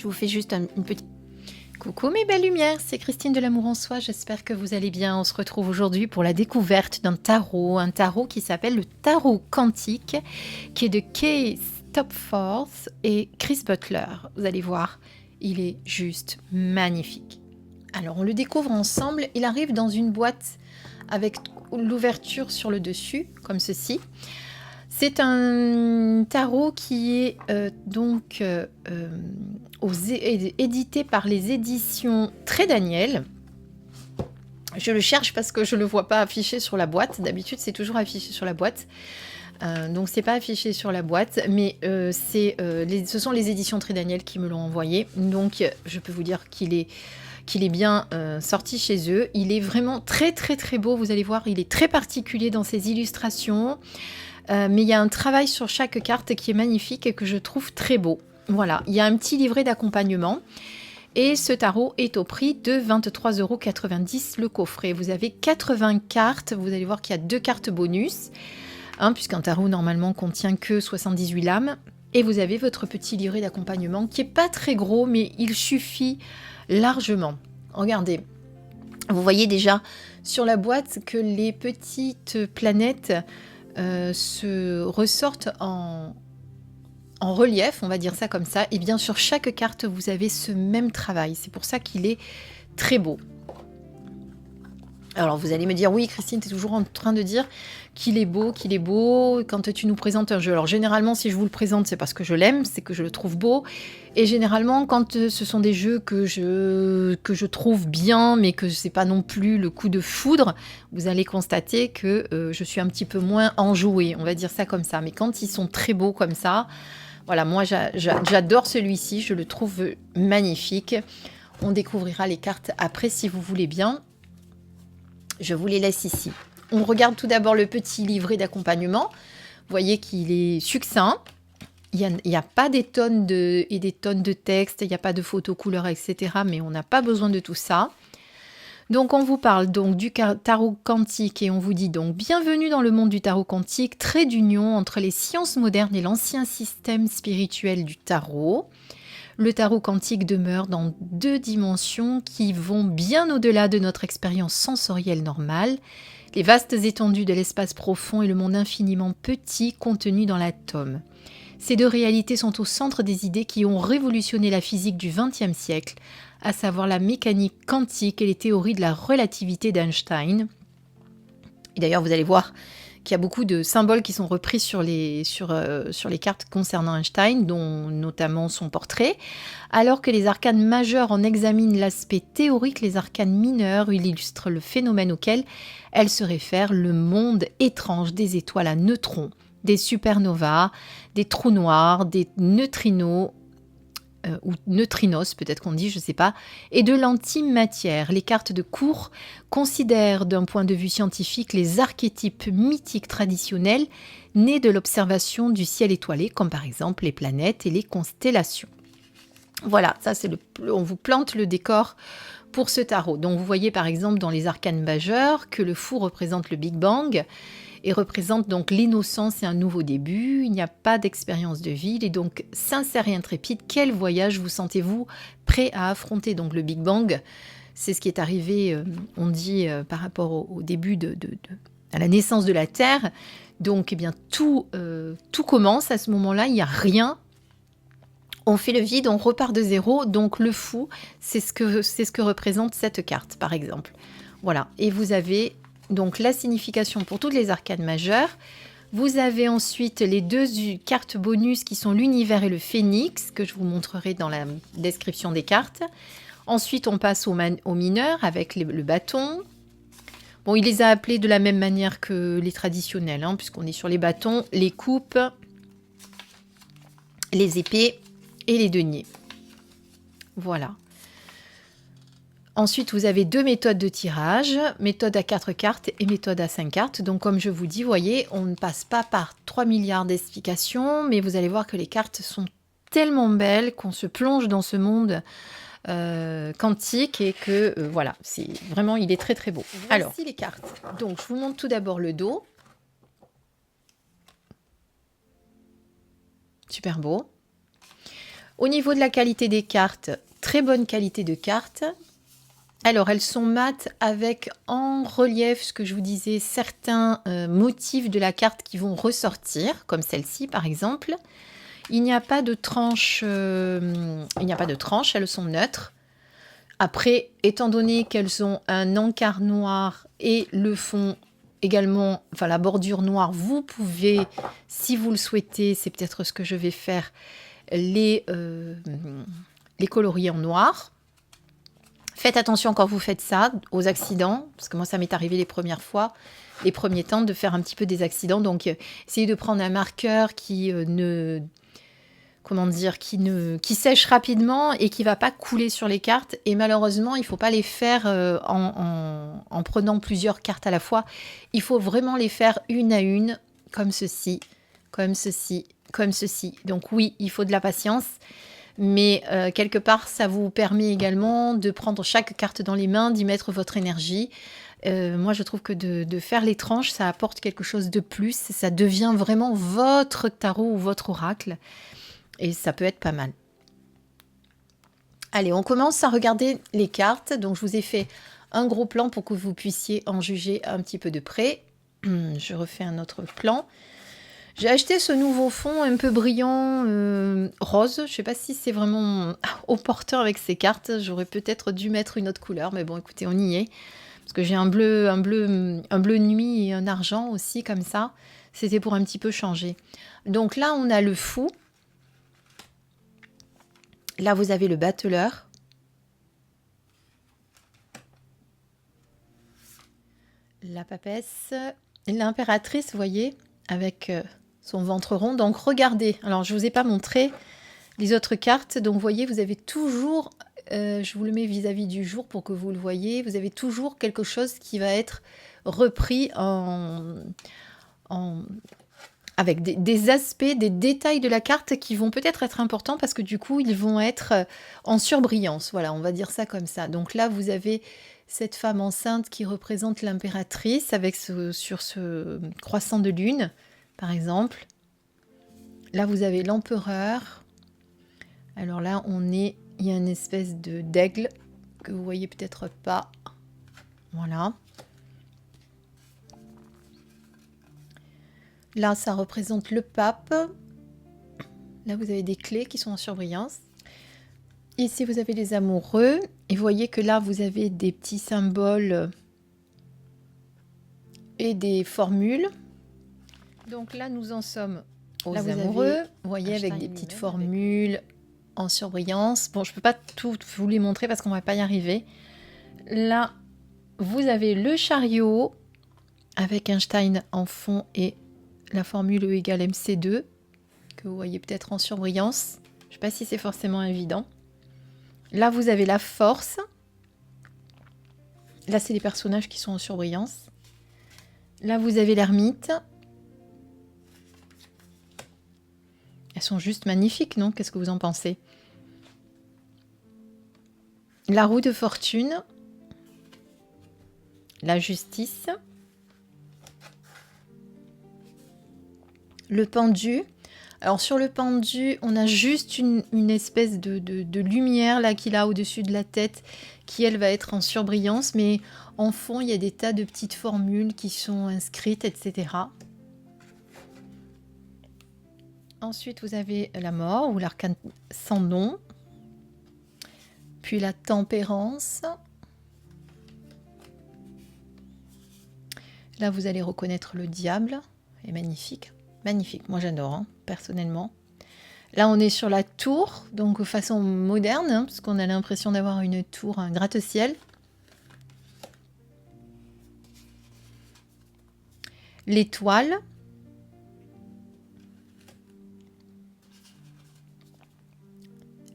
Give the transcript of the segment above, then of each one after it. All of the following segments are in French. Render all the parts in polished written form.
vous fais juste une petite... Coucou mes belles lumières, c'est Christine de l'Amour en Soi, j'espère que vous allez bien. On se retrouve aujourd'hui pour la découverte d'un tarot, un tarot qui s'appelle le tarot quantique, qui est de Kay Stopforth et Chris Butler. Vous allez voir, il est juste magnifique. Alors on le découvre ensemble, il arrive dans une boîte avec l'ouverture sur le dessus, comme ceci. C'est un tarot qui est édité par les éditions Très Daniel. Je le cherche parce que je ne le vois pas affiché sur la boîte. D'habitude, c'est toujours affiché sur la boîte. Donc, c'est pas affiché sur la boîte, mais ce sont les éditions Très Daniel qui me l'ont envoyé. Donc, je peux vous dire qu'il est bien sorti chez eux. Il est vraiment très, très, très beau. Vous allez voir, il est très particulier dans ses illustrations. Mais il y a un travail sur chaque carte qui est magnifique et que je trouve très beau. Voilà, il y a un petit livret d'accompagnement. Et ce tarot est au prix de 23,90 € le coffret. Vous avez 80 cartes. Vous allez voir qu'il y a 2 cartes bonus. Puisqu'un tarot normalement contient que 78 lames. Et vous avez votre petit livret d'accompagnement qui n'est pas très gros, mais il suffit largement. Regardez, vous voyez déjà sur la boîte que les petites planètes se ressortent en relief, on va dire ça comme ça. Et bien sur chaque carte, vous avez ce même travail. C'est pour ça qu'il est très beau. Alors vous allez me dire, oui Christine, tu es toujours en train de dire qu'il est beau quand tu nous présentes un jeu. Alors généralement, si je vous le présente, c'est parce que je l'aime, c'est que je le trouve beau. Et généralement, quand ce sont des jeux que je trouve bien, mais que c'est pas non plus le coup de foudre, vous allez constater que je suis un petit peu moins enjouée, on va dire ça comme ça. Mais quand ils sont très beaux comme ça, voilà, moi j'adore celui-ci, je le trouve magnifique. On découvrira les cartes après si vous voulez bien. Je vous les laisse ici. On regarde tout d'abord le petit livret d'accompagnement. Vous voyez qu'il est succinct. Il n'y a pas des tonnes de texte, il n'y a pas de photos couleurs, etc. Mais on n'a pas besoin de tout ça. Donc on vous parle donc du tarot quantique et on vous dit donc bienvenue dans le monde du tarot quantique, trait d'union entre les sciences modernes et l'ancien système spirituel du tarot. Le tarot quantique demeure dans 2 dimensions qui vont bien au-delà de notre expérience sensorielle normale, les vastes étendues de l'espace profond et le monde infiniment petit contenu dans l'atome. Ces 2 réalités sont au centre des idées qui ont révolutionné la physique du XXe siècle, à savoir la mécanique quantique et les théories de la relativité d'Einstein. Et d'ailleurs, vous allez voir qu'il y a beaucoup de symboles qui sont repris sur les cartes concernant Einstein, dont notamment son portrait, alors que les arcanes majeurs en examinent l'aspect théorique, les arcanes mineures illustrent le phénomène auquel elles se réfèrent, le monde étrange des étoiles à neutrons, des supernovas, des trous noirs, des neutrinos, ou neutrinos peut-être qu'on dit, je ne sais pas, et de l'antimatière. Les cartes de cours considèrent d'un point de vue scientifique les archétypes mythiques traditionnels nés de l'observation du ciel étoilé, comme par exemple les planètes et les constellations. Voilà, ça c'est on vous plante le décor pour ce tarot. Donc vous voyez par exemple dans les arcanes majeures que le fou représente le Big Bang, et représente donc l'innocence et un nouveau début. Il n'y a pas d'expérience de vie, il est donc sincère et intrépide. Quel voyage vous sentez-vous prêt à affronter? Donc le Big Bang, c'est ce qui est arrivé, on dit, par rapport au début à la naissance de la Terre. Donc eh bien, tout commence à ce moment-là, il n'y a rien. On fait le vide, on repart de zéro. Donc le fou, c'est ce que représente cette carte, par exemple. Voilà, et vous avez donc la signification pour toutes les arcanes majeures. Vous avez ensuite les 2 cartes bonus qui sont l'univers et le phénix, que je vous montrerai dans la description des cartes. Ensuite, on passe aux mineurs avec le bâton. Bon, il les a appelés de la même manière que les traditionnels, puisqu'on est sur les bâtons, les coupes, les épées et les deniers. Voilà. Ensuite, vous avez 2 méthodes de tirage, méthode à 4 cartes et méthode à 5 cartes. Donc, comme je vous dis, vous voyez, on ne passe pas par 3 milliards d'explications, mais vous allez voir que les cartes sont tellement belles qu'on se plonge dans ce monde quantique et que, voilà, c'est vraiment, il est très très beau. Alors, voici les cartes. Donc, je vous montre tout d'abord le dos. Super beau. Au niveau de la qualité des cartes, très bonne qualité de cartes. Alors, elles sont mates avec en relief, ce que je vous disais, certains motifs de la carte qui vont ressortir, comme celle-ci par exemple. Il n'y a pas de tranche, elles sont neutres. Après, étant donné qu'elles ont un encart noir et le fond également, enfin la bordure noire, vous pouvez, si vous le souhaitez, c'est peut-être ce que je vais faire, les coloris en noir. Faites attention quand vous faites ça, aux accidents, parce que moi ça m'est arrivé les premières fois, les premiers temps, de faire un petit peu des accidents. Donc essayez de prendre un marqueur qui qui sèche rapidement et qui va pas couler sur les cartes. Et malheureusement, il faut pas les faire en prenant plusieurs cartes à la fois. Il faut vraiment les faire une à une, comme ceci, comme ceci, comme ceci. Donc oui, il faut de la patience. Mais quelque part, ça vous permet également de prendre chaque carte dans les mains, d'y mettre votre énergie. Moi, je trouve que de faire les tranches, ça apporte quelque chose de plus. Ça devient vraiment votre tarot ou votre oracle. Et ça peut être pas mal. Allez, on commence à regarder les cartes. Donc, je vous ai fait un gros plan pour que vous puissiez en juger un petit peu de près. Je refais un autre plan. J'ai acheté ce nouveau fond un peu brillant rose. Je ne sais pas si c'est vraiment au porteur avec ces cartes. J'aurais peut-être dû mettre une autre couleur. Mais bon, écoutez, on y est. Parce que j'ai un bleu nuit et un argent aussi, comme ça. C'était pour un petit peu changer. Donc là, on a le fou. Là, vous avez le battleur. La papesse. L'impératrice, vous voyez, avec son ventre rond. Donc, regardez. Alors, je ne vous ai pas montré les autres cartes. Donc, vous voyez, vous avez toujours... je vous le mets vis-à-vis du jour pour que vous le voyez. Vous avez toujours quelque chose qui va être repris avec des aspects, des détails de la carte qui vont peut-être être importants parce que du coup, ils vont être en surbrillance. Voilà, on va dire ça comme ça. Donc là, vous avez cette femme enceinte qui représente l'impératrice avec sur ce croissant de lune, par exemple. Là, vous avez l'empereur. Alors là, il y a une espèce d'aigle que vous voyez peut-être pas. Voilà. Là, ça représente le pape. Là, vous avez des clés qui sont en surbrillance. Ici, vous avez les amoureux. Et vous voyez que là, vous avez des petits symboles et des formules. Donc là, nous en sommes aux amoureux. Vous voyez, avec des petites formules en surbrillance. Bon, je ne peux pas tout vous les montrer parce qu'on ne va pas y arriver. Là, vous avez le chariot avec Einstein en fond et la formule E égale MC2, que vous voyez peut-être en surbrillance. Je ne sais pas si c'est forcément évident. Là, vous avez la force. Là, c'est les personnages qui sont en surbrillance. Là, vous avez l'ermite. Elles sont juste magnifiques, non? Qu'est-ce que vous en pensez? La roue de fortune. La justice. Le pendu. Alors sur le pendu, on a juste une espèce de lumière là qu'il a au-dessus de la tête qui elle va être en surbrillance, mais en fond il y a des tas de petites formules qui sont inscrites, etc. Ensuite vous avez la mort ou l'arcane sans nom, puis la tempérance. Là vous allez reconnaître le diable, est magnifique. Magnifique, moi j'adore, hein, personnellement. Là, on est sur la tour, donc de façon moderne, hein, parce qu'on a l'impression d'avoir une tour, un gratte-ciel. L'étoile.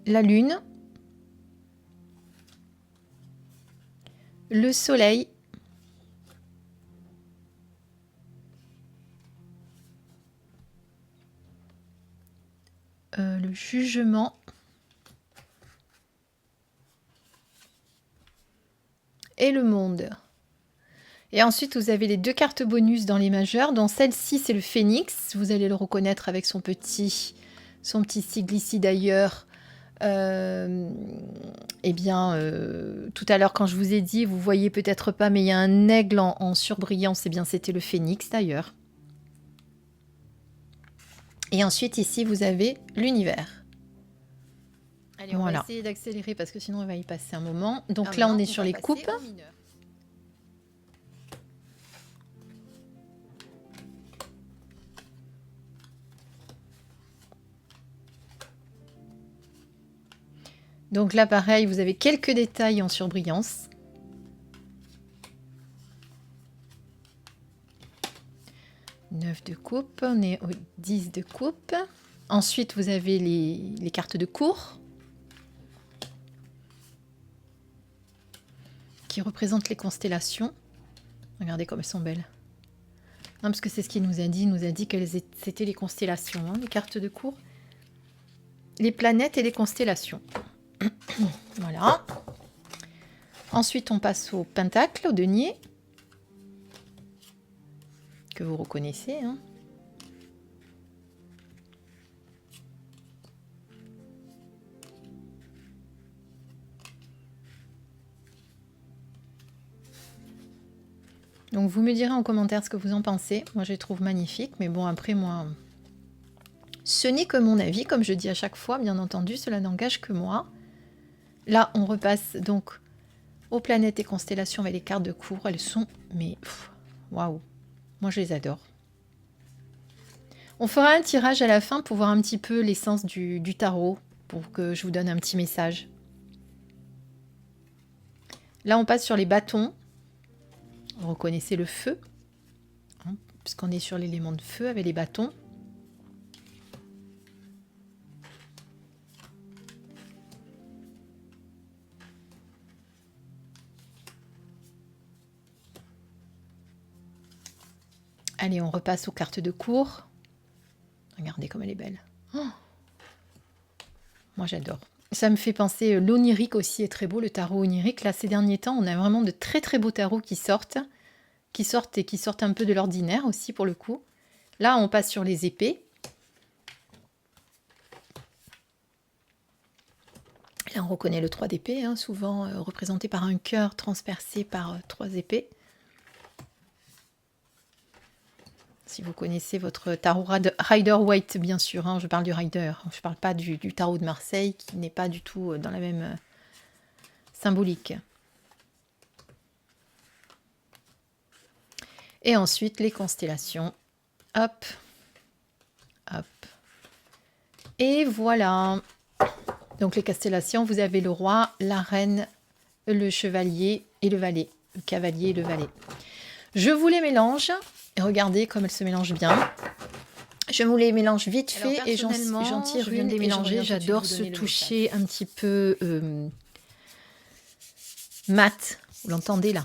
La lune. Le soleil. Le jugement et le monde. Et ensuite, vous avez les deux cartes bonus dans les majeurs, dont celle-ci, c'est le phénix. Vous allez le reconnaître avec son petit sigle ici d'ailleurs, Euh, eh bien, tout à l'heure, quand je vous ai dit, vous voyez peut-être pas, mais il y a un aigle en surbrillance. Eh bien, c'était le phénix d'ailleurs. Et ensuite, ici, vous avez l'univers. Allez, on va essayer d'accélérer parce que sinon, on va y passer un moment. Donc là, on est sur les coupes. Donc là, pareil, vous avez quelques détails en surbrillance. Neuf de coupe, on est au 10 de coupe. Ensuite, vous avez les cartes de cour qui représentent les constellations. Regardez comme elles sont belles. Non, parce que c'est ce qu'il nous a dit. Il nous a dit que c'était les constellations, hein, les cartes de cour. Les planètes et les constellations. Voilà. Ensuite, on passe au pentacle, au denier. Que vous reconnaissez, hein. Donc vous me direz en commentaire ce que vous en pensez. Moi je les trouve magnifiques, mais bon après moi, ce n'est que mon avis, comme je dis à chaque fois, bien entendu, cela n'engage que moi. Là on repasse donc aux planètes et constellations avec les cartes de cour. Elles sont, mais waouh, moi je les adore. On fera un tirage à la fin pour voir un petit peu l'essence du tarot, pour que je vous donne un petit message. Là on passe sur les bâtons. Vous reconnaissez le feu, hein, puisqu'on est sur l'élément de feu avec les bâtons. Allez, on repasse aux cartes de cour. Regardez comme elle est belle. Oh, moi j'adore. Ça me fait penser, l'onirique aussi est très beau, le tarot onirique. Là, ces derniers temps, on a vraiment de très très beaux tarots qui sortent et qui sortent un peu de l'ordinaire aussi pour le coup. Là, on passe sur les épées. Là, on reconnaît le 3 d'épée, hein, souvent représenté par un cœur transpercé par 3 épées. Si vous connaissez votre tarot Rider-Waite, bien sûr, hein, je parle du Rider, je ne parle pas du tarot de Marseille, qui n'est pas du tout dans la même symbolique. Et ensuite, les constellations. Hop, hop. Et voilà. Donc, les constellations, vous avez le roi, la reine, le chevalier et le valet. Le cavalier et le valet. Je vous les mélange. Et regardez comme elles se mélangent bien. Je vous les mélange vite fait et j'en tire une et mélanger. J'adore ce toucher un petit peu mat. Vous l'entendez là,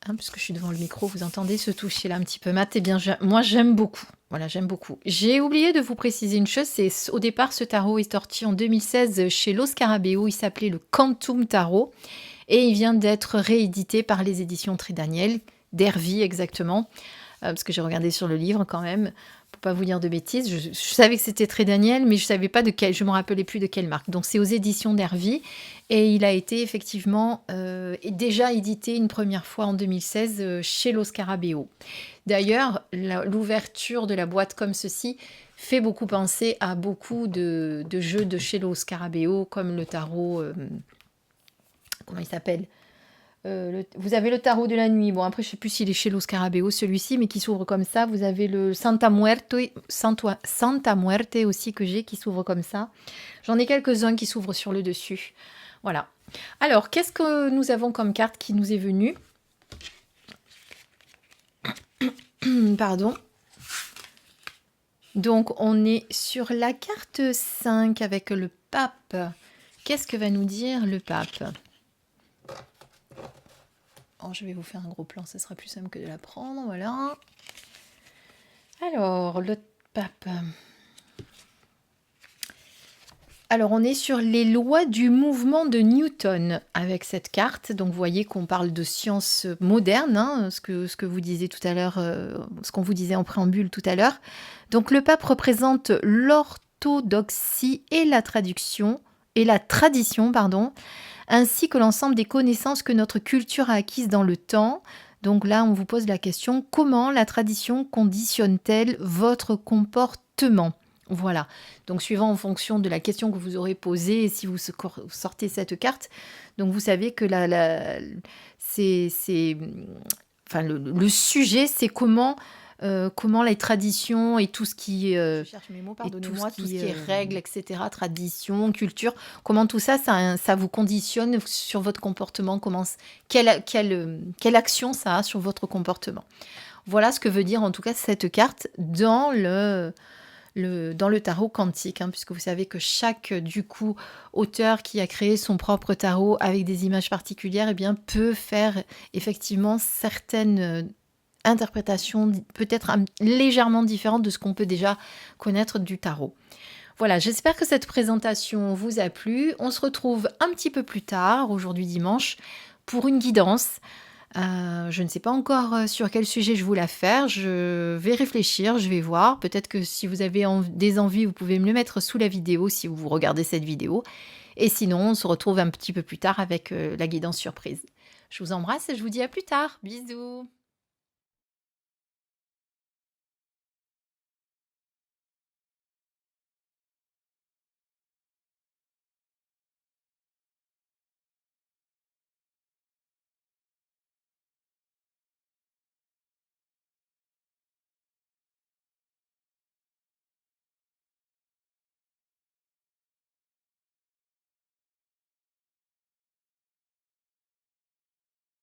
hein, puisque je suis devant le micro, vous entendez ce toucher là un petit peu mat. Eh bien, moi j'aime beaucoup. Voilà, j'aime beaucoup. J'ai oublié de vous préciser une chose, c'est au départ ce tarot est sorti en 2016 chez Lo Scarabeo. Il s'appelait le Quantum Tarot et il vient d'être réédité par les éditions Trédaniel, d'Hervy exactement. Parce que j'ai regardé sur le livre quand même, pour pas vous dire de bêtises. Je savais que c'était Trédaniel, mais je savais pas de quelle, je me rappelais plus de quelle marque. Donc c'est aux éditions d'Hervy et il a été effectivement déjà édité une première fois en 2016 chez Lo Scarabeo. D'ailleurs, l'ouverture de la boîte comme ceci fait beaucoup penser à beaucoup de jeux de chez Lo Scarabeo, comme le tarot, comment il s'appelle ? Vous avez le tarot de la nuit. Bon, après, je ne sais plus s'il est chez Lo Scarabeo, celui-ci, mais qui s'ouvre comme ça. Vous avez le Santa Muerte aussi que j'ai, qui s'ouvre comme ça. J'en ai quelques-uns qui s'ouvrent sur le dessus. Voilà. Alors, qu'est-ce que nous avons comme carte qui nous est venue? Pardon. Donc, on est sur la carte 5 avec le pape. Qu'est-ce que va nous dire le pape? Oh, je vais vous faire un gros plan, ça sera plus simple que de la prendre, voilà. Alors, le pape. Alors, on est sur les lois du mouvement de Newton avec cette carte. Donc, vous voyez qu'on parle de science moderne, hein, ce que vous disiez tout à l'heure, ce qu'on vous disait en préambule tout à l'heure. Donc, le pape représente l'orthodoxie et la traduction et la tradition, pardon, ainsi que l'ensemble des connaissances que notre culture a acquises dans le temps. Donc là, on vous pose la question, comment la tradition conditionne-t-elle votre comportement? Voilà. Donc suivant en fonction de la question que vous aurez posée, et si vous sortez cette carte, donc vous savez que c'est, enfin, le sujet, c'est comment les traditions et tout ce qui, je cherche mes mots, pardonnez-moi, tout ce qui est règles, etc., tradition, culture, comment tout ça, ça vous conditionne sur votre comportement, quelle action ça a sur votre comportement. Voilà ce que veut dire en tout cas cette carte dans le tarot quantique, hein, puisque vous savez que chaque du coup auteur qui a créé son propre tarot avec des images particulières, eh bien, peut faire effectivement certaines interprétations peut-être légèrement différentes de ce qu'on peut déjà connaître du tarot. Voilà, j'espère que cette présentation vous a plu. On se retrouve un petit peu plus tard, aujourd'hui dimanche, pour une guidance. Je ne sais pas encore sur quel sujet je vous la faire. Je vais réfléchir, je vais voir. Peut-être que si vous avez des envies, vous pouvez me le mettre sous la vidéo si vous regardez cette vidéo. Et sinon, on se retrouve un petit peu plus tard avec la guidance surprise. Je vous embrasse et je vous dis à plus tard. Bisous!